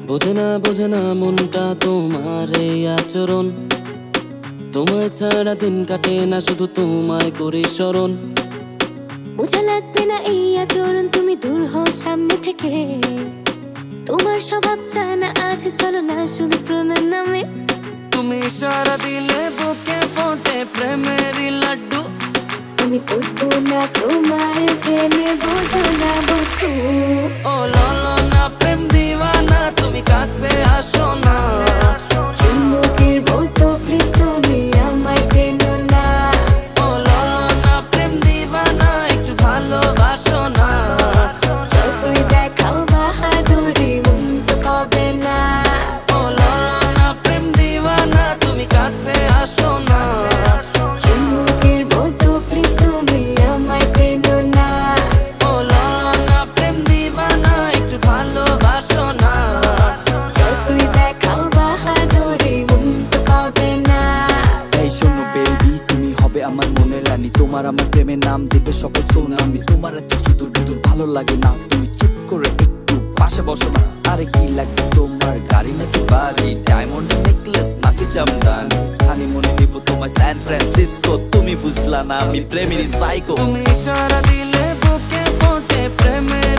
বোঝে না মনটা তোমার এই আচরণ। তোমায় ছাড়া দিন কাটে না, শুধু তোমায় করি স্মরণ। বোঝা লাগবে না এই আচরণ, তুমি দূর হও সামনে থেকে। তোমার স্বভাব জানা আছে, চলো না শুধু প্রেমের নামে। তুমি ইশারা দিলে বুকে ফোটে প্রেমেরই লাড্ডু। আমি পড়বো না তোমার প্রেমে, বোঝো না বন্ধু। ও ললো না প্রেম দিওয়ানা, তুমি কাছে আসো না। চুম্বকের মতো প্লিজ তুমি আমায় পেনো না। ও ললো না প্রেম দিওয়ানা, একটু ভালোবাসো না। যতই দেখাও বাহাদুরি, মন তো পাবে না। ও ললো না প্রেম দিওয়ানা, তুমি কাছে আসো না। চুম্বকের মতো প্লিজ তুমি আমায় পেনো না। ও ললো না প্রেম দিওয়ানা, একটু ভালোবাসো না। যতই দেখাও বাহাদুরি, মন তো পাবে না। এই শোনো বেবি, তুমি হবে আমার মনের রানী। তোমার আমার প্রেমের নাম দিবে সবাই সোনামি। তোমার এত চুতুর বুতুর ভালো লাগে না, তুমি চুপ করে একটু পাশে বসো না। আরে কি লাগবে তোমার, গাড়ি নাকি বাড়ি, ডায়মন্ড নেকলেস নাকি জামদানি? হানিমুনে নিব তোমায় স্যান ফ্রান্সিসকো, তুমি বুঝলা না আমি প্রেমেরই সাইকো। তুমি ইশারা দিলে বুকে ফোটে প্রেমের